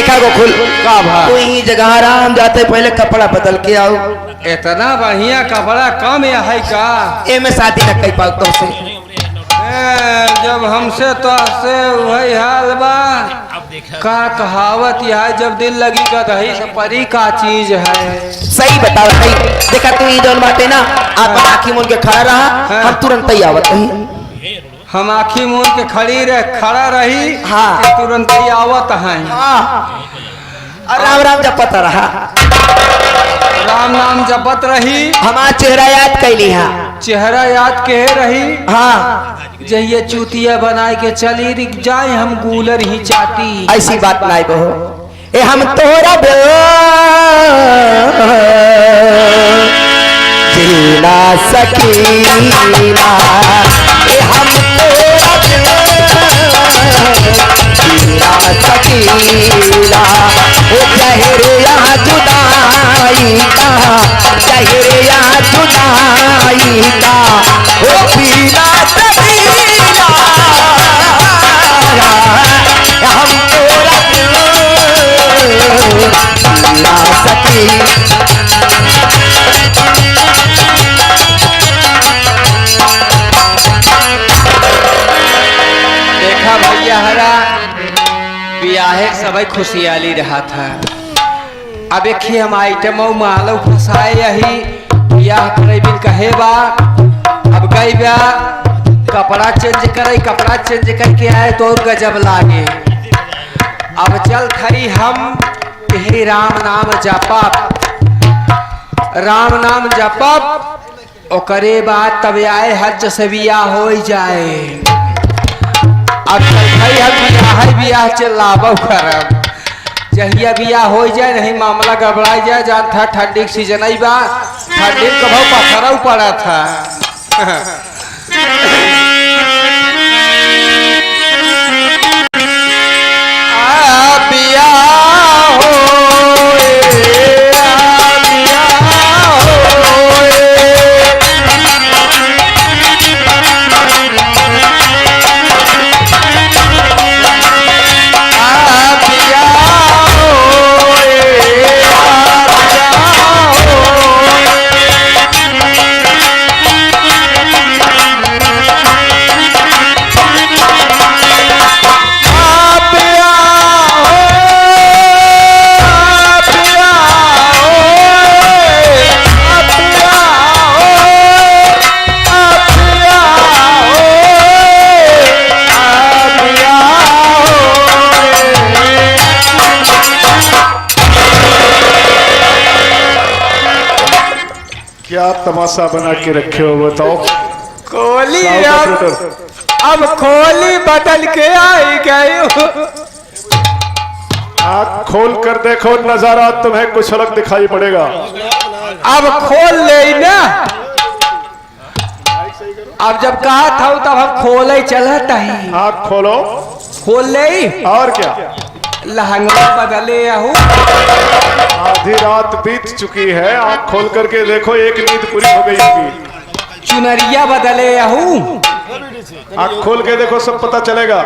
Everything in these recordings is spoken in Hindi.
देखा गोकुल का भाई तू ही जगह आराम जाते पहले कपड़ा बदल के आओ। इतना बढ़िया कपड़ा कम है का ए में शादी न कई पाओ तुमसे। जब हमसे तो से वही हाल बा का कहावत यह जब दिल लगी का दही से परी का चीज है। सही बताओ सही। देखा तू जौन बाटे ना आप आँखी मूंद के खड़ा रहा हम तुरंत ही आवत ही। हम आँखी मूंद के खड़ा रही हाँ तुरंत ही आवत है। हाँ और राम राम जपत रहा राम नाम जपत रही हमारा चेहरा याद कैली हाँ चेहरा याद के रही। हाँ जहिए चूतिया बनाए के चली जाए हम गूलर ही चाटी। ऐसी बात नहीं बहो ए हम तोरा जीना सकीना ए हम तोरा जीना सकीना ओ चेहरे यहाँ जुदाई का चेहरे यहाँ जुदाई का ओ पीना सकीना हम तोरा जीना सकीना। देखा भैया हरा ब्याहे सब खुशियाली रहा था। अब देखिए हम आइटम मालो फसाए यही ब्याह करे भी कहे बा। अब गई बा कपड़ा चेंज करके आए तो और गजब लागे। अब चल थई हम यही राम नाम जपब ओकरे बाद तब आए हज से बियाह हो जाए। अब हम बियाह चिल्लाबो करब जहिया बियाह हो जाए नहीं मामला गड़बड़ा जाए। जान था ठंडी के सीजन आई बा ठंडी कभो पत्थर पड़ा था। क्या तमाशा बना के रखे हो बताओ। कोहली अब खोली बदल के आई गई। आँख खोल कर देखो नजारा तुम्हें कुछ अलग दिखाई पड़ेगा। अब खोल ले ना अब जब कहा था तब हम खोले चलता ही। आँख खोलो खोल ले और क्या लहंगा बदले आहू। आधी रात बीत चुकी है आँख खोल करके देखो एक नींद पूरी हो गई होगी। चुनरिया बदले आहू। आँख खोल के देखो सब पता चलेगा।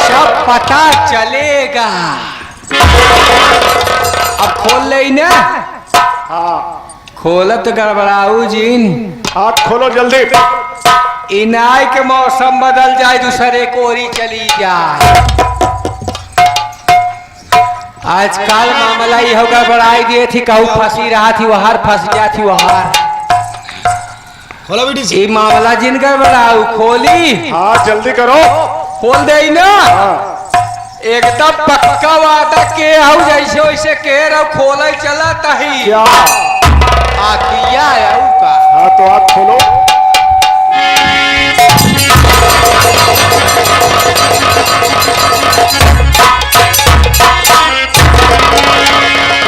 सब पता चलेगा। अब खोल ले ना। हाँ खोलत गड़बड़ाऊ जीन। आँख खोलो जल्दी। इनाय के मौसम बदल जाए दूसरे कोरी चली जाए। आजकल मामला यह गड़बड़ाई दिए थी कहूँ फंसी रहा थी वहार फंस गया थी वहार। ये मामला जिन गड़बड़ाऊ खोली। हाँ जल्दी करो खोल दे ना। एकदम पक्का वादा के हूँ जैसे वैसे के रहो खोले चला तही क्या आतिया का। हाँ तो आँख खोलो।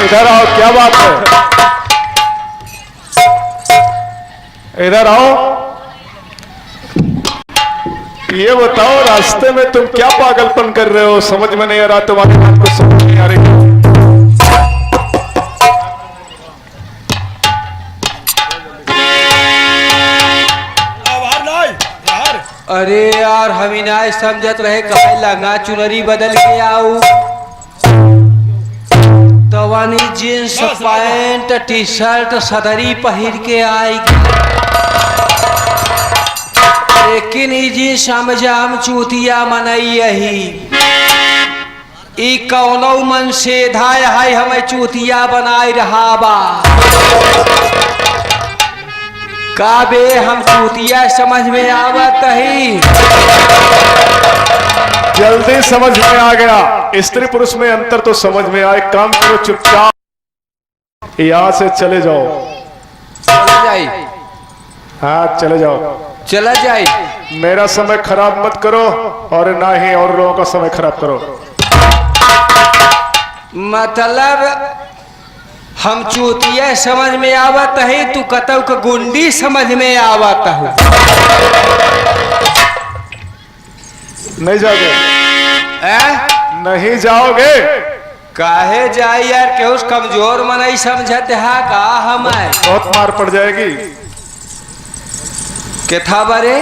इधर आओ क्या बात है इधर आओ। ये बताओ रास्ते में तुम क्या पागलपन कर रहे हो समझ में नहीं आ रहा तुम्हारी बात को समझ नहीं आ रही। अरे यार हम ही ना समझत रहे कहे लंगा चुनरी बदल के आऊ तवानी जींस पैंट टी शर्ट सदरी पहिर के आएगी, लेकिन ई जी समझाम चूतिया मनई यही ई कौनो मन से धाय है हमें चूतिया बनाए रहा बा का बे हम चूतिया समझ में आवत ही जल्दी समझ में आ गया। स्त्री पुरुष में अंतर तो समझ में आए। काम करो, चुपचाप यहाँ से चले जाओ। चला जाए, हाँ चले जाओ, चला जाए। मेरा समय खराब मत करो और ना ही और लोगों का समय खराब करो। मतलब हम चूतिया समझ में आवत है, तू कतौ का गुंडी समझ में आवत है। नहीं जाओगे? नहीं जाओगे? काहे जाए यार, केहू कमजोर मनई समझते है का हमें बहुत मार पड़ जाएगी। के था बरे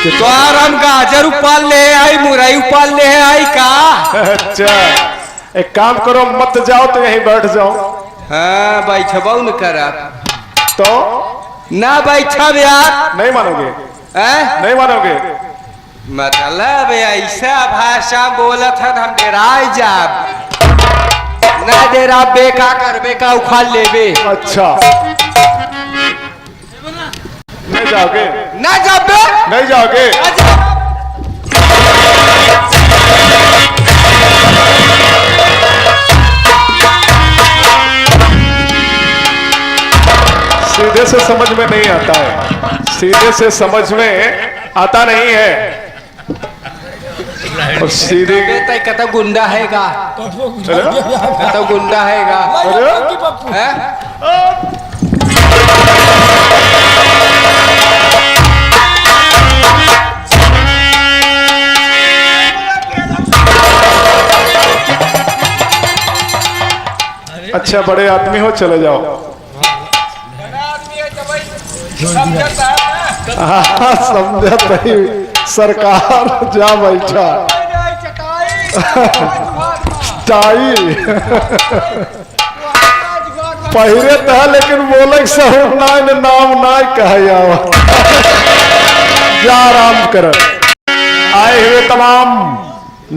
तो हम गाजर उपाल ले आई, मुरई उपाल ले आई का। अच्छा एक काम करो, मत जाओ तो यहीं बैठ जाओ। हाँ बैठबो न करब तो ना बैठब यार। नहीं मानोगे? नहीं मानोगे? मतलब ऐसा भाषा बोलत है हम डेराय जाब ना, डेरा बेका करबे का उखाड़ लेबे। अच्छा नहीं जाओगे? ना जाबे, नहीं जाओगे? सीधे से समझ में नहीं आता है, सीधे से समझ में आता नहीं है। और सीधे कतो गुंडा है का, कतो गुंडा है का। अच्छा बड़े आदमी हो, चले जाओ। हाँ समझत नहीं सरकार, जा बैठा टाई पहिरे था, लेकिन बोले सब नाम ना कहा जा आराम कर। आए हुए तमाम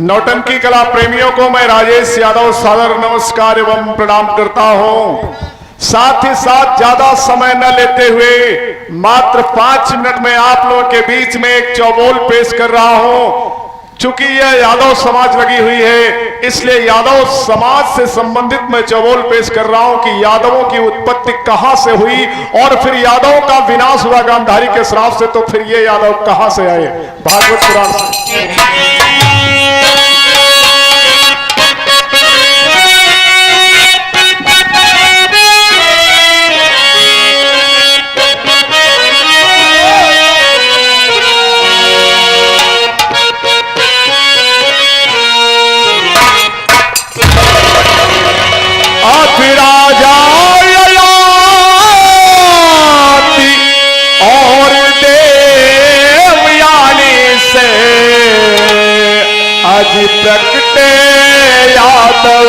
नौटंकी कला प्रेमियों को मैं राजेश यादव सादर नमस्कार एवं प्रणाम करता हूं। साथ ही साथ ज्यादा समय न लेते हुए मात्र 5 मिनट में आप लोगों के बीच में एक चौबोल पेश कर रहा हूं। चूंकि यह यादव समाज लगी हुई है, इसलिए यादव समाज से संबंधित मैं चौबोल पेश कर रहा हूं कि यादवों की उत्पत्ति कहां से हुई और फिर यादवों का विनाश हुआ गांधारी के श्राप से, तो फिर ये यादव कहां से आए। भागवत पुराण से प्रकटे यादव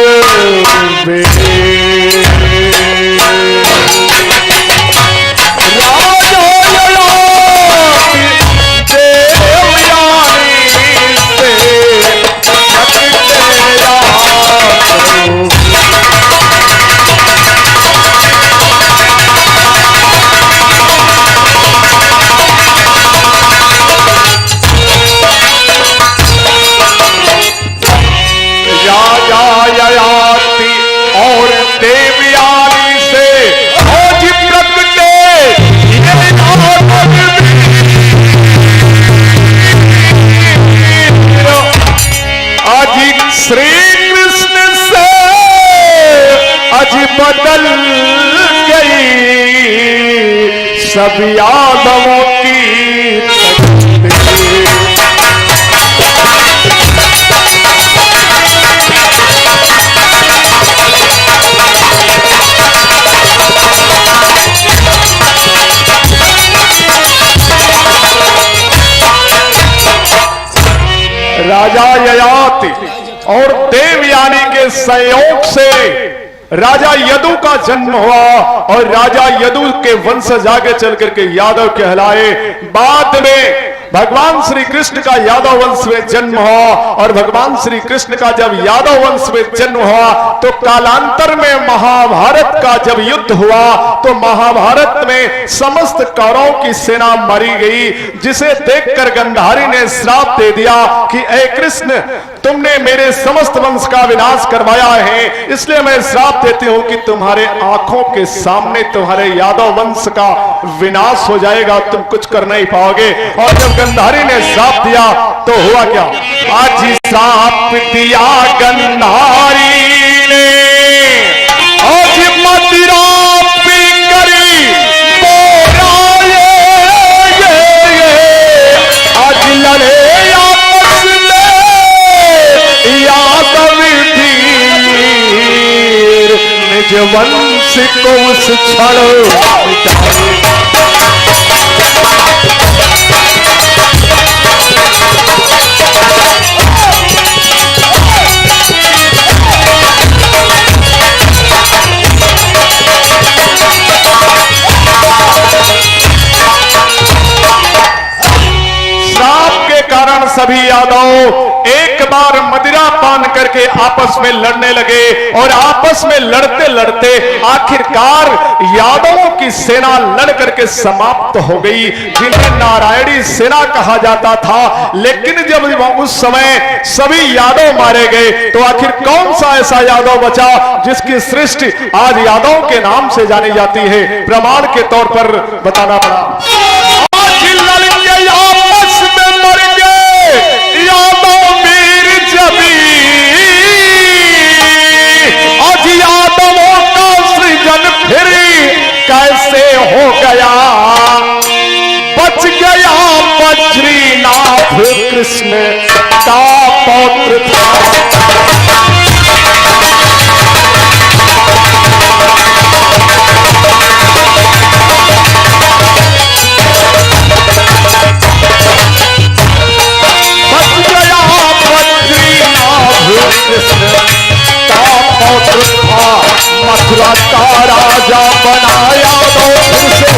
और राजा ययाति और देवयानी के संयोग से राजा यदु का जन्म हुआ और राजा यदु के वंशज आगे चल करके यादव कहलाए। बाद में भगवान श्री कृष्ण का यादव वंश में जन्म हुआ और भगवान श्री कृष्ण का जब यादव वंश में जन्म हुआ तो कालांतर में महाभारत का जब युद्ध हुआ तो महाभारत में समस्त कौरवों की सेना मारी गई, जिसे देखकर गंधारी ने श्राप दे दिया कि ऐ कृष्ण, तुमने मेरे समस्त वंश का विनाश करवाया है, इसलिए मैं श्राप देती हूं कि तुम्हारे आंखों के सामने तुम्हारे यादव वंश का विनाश हो जाएगा, तुम कुछ कर नहीं पाओगे। और जब गंधारी ने श्राप दिया तो हुआ क्या? आज श्राप दिया गंधारी ने, आज मदिरा पी करी बोराए, आज लड़े आपस में यादव वीर, निज वंश को उस क्षण मिटाए। सभी यादव एक बार मदिरा पान करके आपस में लड़ने लगे और आपस में लड़ते लड़ते आखिरकार यादवों की सेना लड़ करके समाप्त हो गई, जिन्हें नारायणी सेना कहा जाता था। लेकिन जब उस समय सभी यादव मारे गए तो आखिर कौन सा ऐसा यादव बचा जिसकी सृष्टि आज यादव के नाम से जानी जाती है? प्रमाण के तौर पर बताना पड़ा। आपस में मर गए यादव वीर जबी, आज यादवों का सृजन फिर कैसे हो गया? बच गया बद्रीनाथ कृष्ण का पौत्र था। मथुरा का राजा बनाया तो फिर से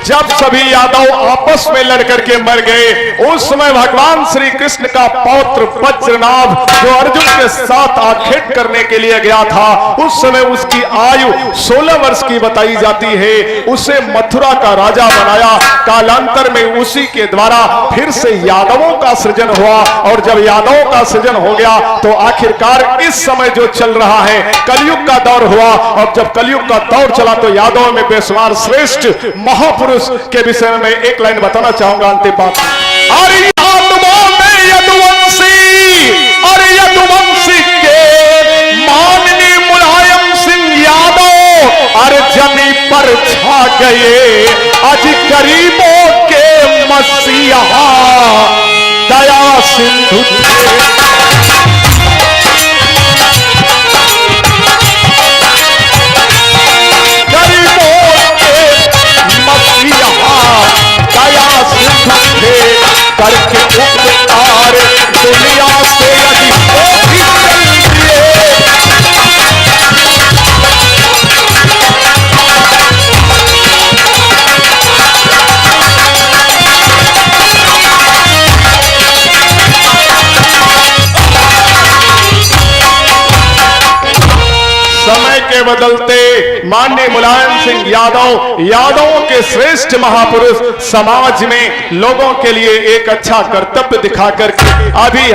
जब सभी यादव आपस में लड़कर के मर गए, उस समय भगवान श्री कृष्ण का पौत्र वज्रनाभ जो अर्जुन के साथ आखेट करने के लिए गया था, उस समय उसकी आयु 16 वर्ष की बताई जाती है। उसे मथुरा का राजा बनाया। कालांतर में उसी के द्वारा फिर से यादवों का सृजन हुआ और जब यादवों का सृजन हो गया तो आखिरकार इस समय जो चल रहा है कलयुग का दौर हुआ। और जब कलयुग का दौर चला तो यादव में बेशुमार श्रेष्ठ महापुरुष के विषय में एक लाइन बताना चाहूंगा अंतिम बात। अरे यादवों में यदुवंशी, अरे यदुवंशी के माननीय मुलायम सिंह यादव अरे जमी पर छा गए। आज गरीबों के मसीहा दया सिंधु करके उपकार दुनिया से समय के बदलते माननीय मुलायम सिंह यादव यादवों के श्रेष्ठ महापुरुष समाज में लोगों के लिए एक अच्छा कर्तव्य दिखाकर अभी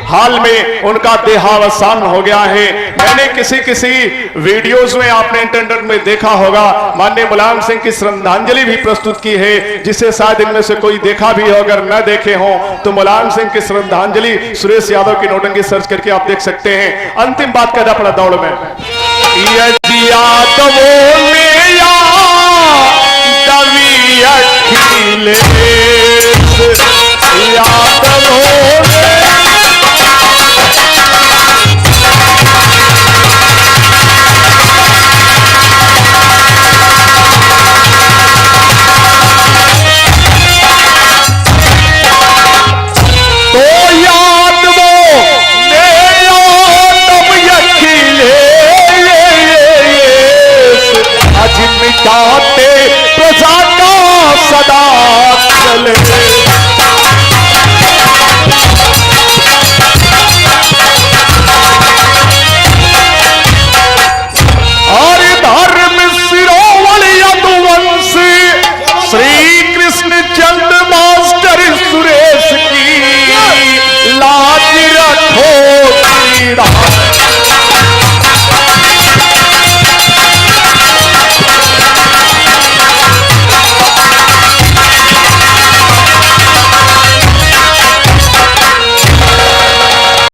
हाल में उनका देहावसान हो गया है। मैंने किसी वीडियोस में आपने इंटरनेट में देखा होगा, माननीय मुलायम सिंह की श्रद्धांजलि भी प्रस्तुत की है, जिसे शायद इनमें से कोई देखा भी हो। अगर न देखे हो तो मुलायम सिंह की श्रद्धांजलि सुरेश यादव की नोटंकी सर्च करके आप देख सकते हैं। अंतिम बात कहना पड़ा दौड़ में, यादवों में या दवी अखिले क्या